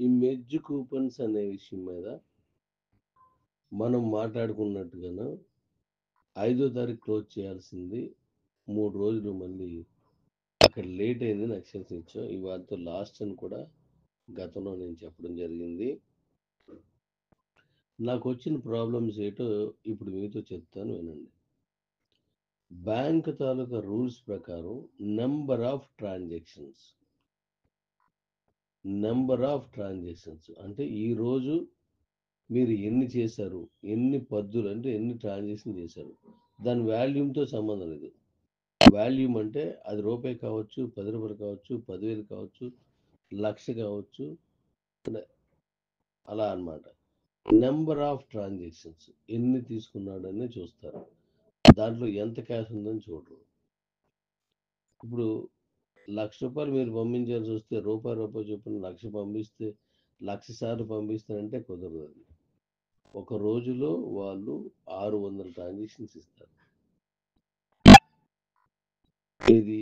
ఈ మెజ్ కూపన్స్ అనే విషయం మీద మనం మాట్లాడుకున్నట్టుగాను 5వ తారీఖు క్లోజ్ చేయాల్సింది 3 రోజులు మళ్ళీ అక్కడ లేట్ అయిందని ఎక్స్టెన్షన్ ఇచ్చాం. ఇవాళతో లాస్ట్ అని కూడా గతంలో నేను చెప్పడం జరిగింది. నాకు వచ్చిన ప్రాబ్లమ్స్ ఏంటో ఇప్పుడు మీతో చెప్తాను, వినండి. బ్యాంక్ తాలూకా రూల్స్ ప్రకారం నెంబర్ ఆఫ్ ట్రాన్సాక్షన్స్ అంటే ఈరోజు మీరు ఎన్ని చేశారు, ఎన్ని పద్దులు అంటే ఎన్ని ట్రాన్సాక్షన్ చేశారు, దాని వాల్యూమ్తో సంబంధం లేదు. వాల్యూమ్ అంటే అది రూపాయి కావచ్చు, 10 రూపాయలు కావచ్చు, 10,000 కావచ్చు, 1,00,000 కావచ్చు, అలా అన్నమాట. నెంబర్ ఆఫ్ ట్రాన్సాక్షన్స్ ఎన్ని తీసుకున్నాడని చూస్తారు. దాంట్లో ఎంత క్యాష్ ఉందని చూడరు. ఇప్పుడు 1,00,000 రూపాయలు మీరు పంపించాల్సి వస్తే రూపాయి చొప్పున 1,00,000 పంపిస్తే 1,00,000 సార్లు పంపిస్తారంటే కుదరదు. అది ఒక రోజులో వాళ్ళు 600 ట్రాన్సాక్షన్స్ ఇస్తారు. ఇది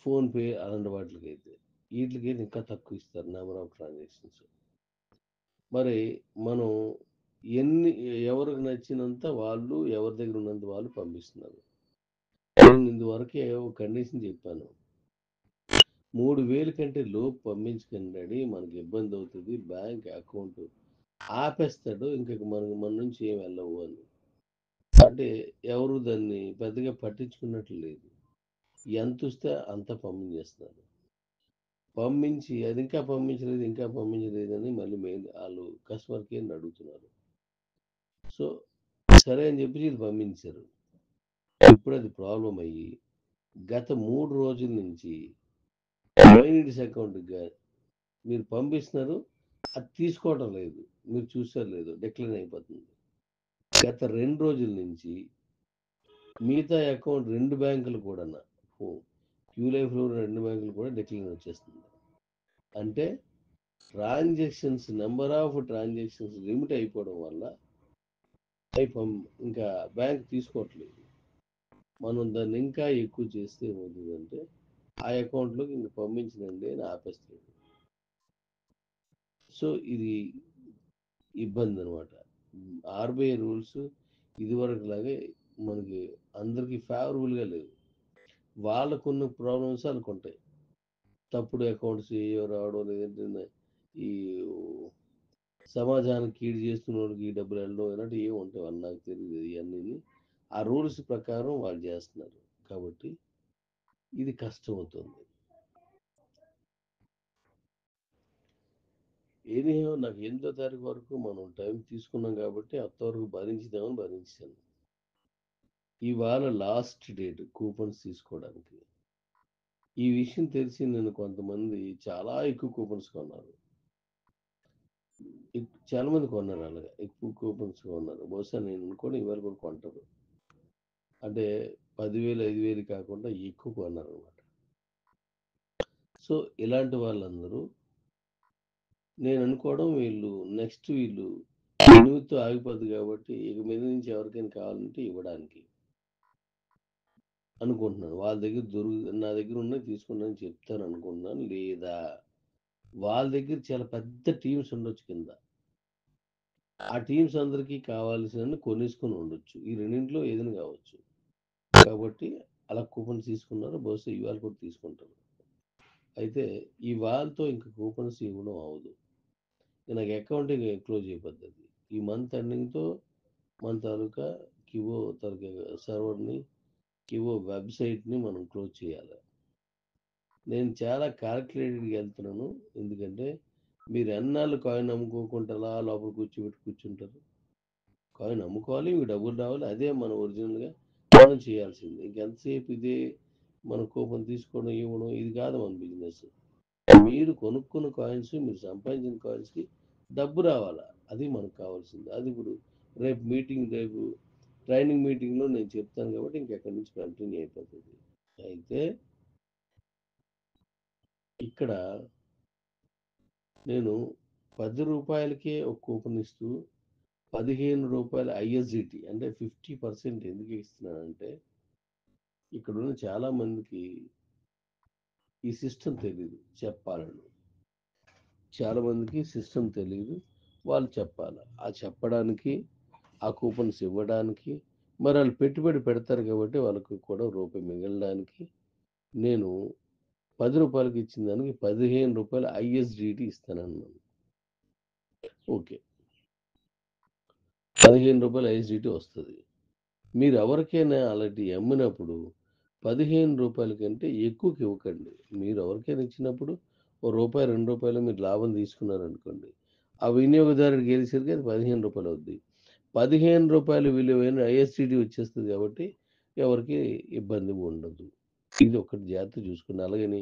ఫోన్పే అలాంటి వాటికైతే, వీటికైతే ఇంకా తక్కువ ఇస్తారు నెంబర్ ఆఫ్ ట్రాన్సాక్షన్స్. మరి మనం ఎవరికి నచ్చినంత వాళ్ళు, ఎవరి దగ్గర ఉన్నంత వాళ్ళు పంపిస్తున్నారు. నేను ఇందువరకే ఒక కండిషన్ చెప్పాను, 3,000 కంటే లోపు పంపించకండి, మనకి ఇబ్బంది అవుతుంది, బ్యాంక్ అకౌంట్ ఆపేస్తాడు, ఇంకా మన నుంచి ఏం వెళ్ళవు అని. అంటే ఎవరు దాన్ని పెద్దగా పట్టించుకున్నట్లు లేదు. ఎంత వస్తే అంత పంపించేస్తున్నారు. పంపించి అది ఇంకా పంపించలేదు అని మళ్ళీ వాళ్ళు కస్టమర్ కేర్ని అడుగుతున్నారు. సో సరే అని చెప్పి వీళ్ళు పంపించారు. ఇప్పుడు అది ప్రాబ్లం అయ్యి గత 3 రోజుల నుంచి మైనీడ్స్ అకౌంట్గా మీరు పంపిస్తున్నారు, అది తీసుకోవడం లేదు. మీరు చూసారు లేదు, డిక్లైన్ అయిపోతుంది. గత 2 రోజుల నుంచి మిగతా అకౌంట్ 2 బ్యాంకులు కూడా క్యూలైఫ్లో 2 బ్యాంకులు కూడా డిక్లైన్ వచ్చేస్తుంది. అంటే నెంబర్ ఆఫ్ ట్రాన్సాక్షన్స్ లిమిట్ అయిపోవడం వల్ల ఇంకా బ్యాంక్ తీసుకోవట్లేదు. మనం దాన్ని ఇంకా ఎక్కువ చేస్తే ఏమవుతుందంటే ఆ అకౌంట్లోకి ఇంక పంపించనండి అని ఆపేస్తుంది. సో ఇది ఇబ్బంది అనమాట. ఆర్బీఐ రూల్స్ ఇదివరకు లాగే మనకి అందరికీ ఫేవరబుల్గా లేవు. వాళ్ళకున్న ప్రాబ్లమ్స్ వాళ్ళకు ఉంటాయి. తప్పుడు అకౌంట్స్ రావడం, లేదంటే ఈ సమాజానికి కీడు చేస్తున్న వాళ్ళకి డబ్బులు వెళ్ళడం, ఇలాంటివి ఏమి ఉంటాయి వాళ్ళు నాకు తెలియదు. ఇవన్నీ ఆ రూల్స్ ప్రకారం వాళ్ళు చేస్తున్నారు కాబట్టి ఇది కష్టం అవుతుంది. ఏదేమో నాకు 8వ తారీఖు వరకు మనం టైం తీసుకున్నాం కాబట్టి అంతవరకు భరించాను. ఇవాళ లాస్ట్ డేట్ కూపన్స్ తీసుకోవడానికి. ఈ విషయం తెలిసి నేను కొంతమంది చాలా ఎక్కువ కూపన్స్ కొన్నారు. చాలా మంది కొన్నారు, అలాగా ఎక్కువ కూపన్స్ కొన్నారు. బహుశా నేను అనుకోని ఇవాళ కూడా కొంటారు. అంటే 10,000 5,000 కాకుండా ఎక్కువ కొన్నారు అనమాట. సో ఇలాంటి వాళ్ళందరూ నేను అనుకోవడం వీళ్ళు ఎనిమిదితో ఆగిపోద్ది కాబట్టి ఇక మీద నుంచి ఎవరికైనా కావాలంటే ఇవ్వడానికి అనుకుంటున్నాను. వాళ్ళ దగ్గర నా దగ్గర ఉన్నది తీసుకున్నాను చెప్తాను అనుకుంటున్నాను. లేదా వాళ్ళ దగ్గర చాలా పెద్ద టీమ్స్ ఉండొచ్చు కింద, ఆ టీమ్స్ అందరికీ కావాల్సిన కొనేసుకొని ఉండొచ్చు. ఈ రెండింటిలో ఏదైనా కావచ్చు. కాబట్టి అలా కూపన్స్ తీసుకున్నారు. బహుశా ఇవాళ కూడా తీసుకుంటారు. అయితే ఇవాళతో ఇంకా కూపన్స్ ఇవ్వడం అవ్వదు. నాకు అకౌంట్ క్లోజ్ అయిపోద్ది. ఈ మంత్ ఎండింగ్తో మన తాలూకా కివో సర్వర్ని, కివో వెబ్సైట్ని మనం క్లోజ్ చేయాలి. నేను చాలా క్యాల్కులేటెడ్గా వెళ్తున్నాను. ఎందుకంటే మీరు ఎన్నాళ్ళు కాయిన్ అమ్ముకోకుండా అలా లోపల కూర్చుంటారు. కాయిన్ అమ్ముకోవాలి, మీకు డబ్బులు రావాలి, అదే మన ఒరిజినల్గా మనం చేయాల్సింది. ఇంకెంతసేపు ఇదే మన కూపన్ తీసుకోవడం ఇవ్వడం, ఇది కాదు మన బిజినెస్. మీరు కొనుక్కున్న కాయిన్స్, మీరు సంపాదించిన కాయిన్స్కి డబ్బు రావాలా, అది మనకు కావాల్సింది. అది ఇప్పుడు రేపు ట్రైనింగ్ మీటింగ్లో నేను చెప్తాను కాబట్టి ఇంకెక్కడి నుంచి కంటిన్యూ అయిపోతుంది. అయితే ఇక్కడ నేను 10 రూపాయలకే ఒక కూపన్ ఇస్తూ 15 రూపాయల ఐఎస్జిటి అంటే 50% ఎందుకు ఇస్తున్నానంటే ఇక్కడ ఉన్న చాలా మందికి ఈ సిస్టమ్ తెలియదు చెప్పాలని. చాలామందికి సిస్టమ్ తెలియదు. వాళ్ళు చెప్పాలి. ఆ చెప్పడానికి, ఆ కూపన్స్ ఇవ్వడానికి, మరి వాళ్ళు పెట్టుబడి పెడతారు కాబట్టి వాళ్ళకి కూడా రూపాయి మిగలడానికి నేను రూ. 10కి ఇచ్చిన దానికి రూ. 15 ఐఎస్డిటి ఇస్తానన్నాను. ఓకే. రూ. 15 ఐఎస్డిటి వస్తుంది. మీరు ఎవరికైనా అలాంటి అమ్మినప్పుడు రూ. 15 కంటే ఎక్కువకి ఇవ్వకండి. మీరు ఎవరికైనా ఇచ్చినప్పుడు రూపాయి, రూ. 2 మీరు లాభం తీసుకున్నారనుకోండి. ఆ వినియోగదారుడికి వెళ్ళేసరికి అది రూ. 15 అవుద్ది. రూ. 15 విలువైన ఐఎస్డిటి వచ్చేస్తుంది కాబట్టి ఎవరికి ఇబ్బంది ఉండదు. ఇది ఒకటి జాగ్రత్త చూసుకోండి. అలాగని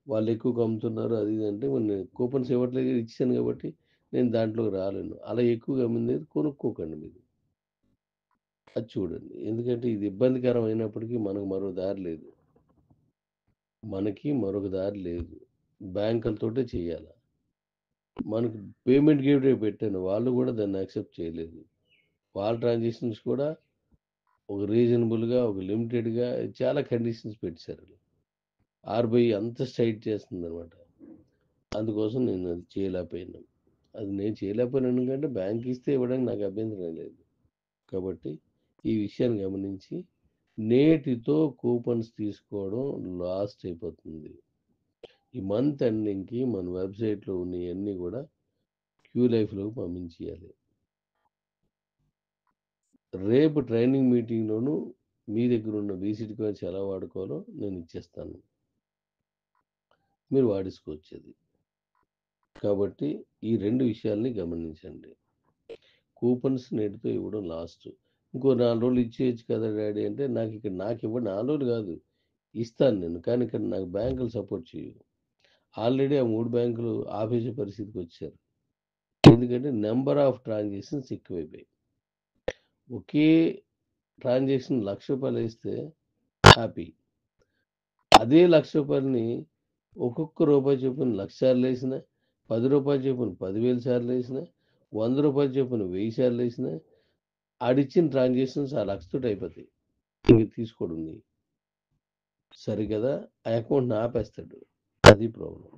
వాళ్ళు ఎక్కువగా అమ్ముతున్నారు అది ఇది అంటే నేను కూపన్స్ ఇవ్వట్లేదు ఇచ్చాను కాబట్టి నేను దాంట్లోకి రాలేను. అలా ఎక్కువగా అమ్మింది కొనుక్కోకండి మీరు. అది చూడండి. ఎందుకంటే ఇది ఇబ్బందికరం అయినప్పటికీ మనకు మరో దారి లేదు. మరొక దారి లేదు. బ్యాంకులతోటే చేయాలి. మనకు పేమెంట్ గేట్‌వే పెట్టాను. వాళ్ళు కూడా దాన్ని యాక్సెప్ట్ చేయలేదు. వాళ్ళ ట్రాన్సాక్షన్స్ కూడా ఒక రీజనబుల్‌గా, ఒక లిమిటెడ్‌గా చాలా కండిషన్స్ పెట్టేశారు. ఆర్‌బీఐ అంత స్ట్రైట్ చేస్తుందనమాట. అందుకోసం నేను అది చేయలేకపోయాను. అది నేను చేయలేకపోయాను ఎందుకంటే బ్యాంక్ ఇస్తే ఇవ్వడానికి నాకు అభ్యంతరం లేదు. కాబట్టి ఈ విషయాన్ని గమనించి నేటితో కూపన్స్ తీసుకోవడం లాస్ట్ అయిపోతుంది. ఈ మంత్ ఎండింగ్‌కి మన వెబ్‌సైట్‌లో ఉన్నయన్నీ కూడా క్యూ లైఫ్‌లోకి పంపించేయాలి. రేపు ట్రైనింగ్ మీటింగ్‌లోను మీ దగ్గర ఉన్న వీసీటీ కాయిన్స్ ఎలా వాడుకోవాలో నేను ఇచ్చేస్తాను. మీరు వాడేసుకోవచ్చు అది. కాబట్టి ఈ 2 విషయాల్ని గమనించండి. కూపన్స్ నేటితో ఇవ్వడం లాస్ట్. ఇంకో 4 రోజులు ఇచ్చేయొచ్చు కదా డాడీ అంటే నాకివ్వండి 4 రోజులు కాదు. ఇస్తాను నేను. కానీ ఇక్కడ నాకు బ్యాంకులు సపోర్ట్ చేయవు. ఆల్రెడీ ఆ 3 బ్యాంకులు ఆపేసే పరిస్థితికొచ్చారు. ఎందుకంటే నంబర్ ఆఫ్ ట్రాన్సాక్షన్స్ ఎక్కువైపోయాయి. ఒకే ట్రాన్సాక్షన్ రూ. 1,00,000 ఏస్తే హ్యాపీ. అదే రూ. 1,00,000ని ఒక్కొక్క రూపాయి చొప్పున 1,00,000 సార్లు ఏసినా, రూ. 10 చొప్పున 10,000 సార్లు ఏసినా, రూ. 100 చొప్పున 1000 సార్లు ఏసినా ఆడిచ్చిన ట్రాన్సాక్షన్స్ ఆ 1,00,000 తోటి అయిపోతాయి. ఇంక తీసుకోడు. సరిగదా ఆ అకౌంట్‌ని ఆపేస్తాడు. అది ప్రాబ్లమ్.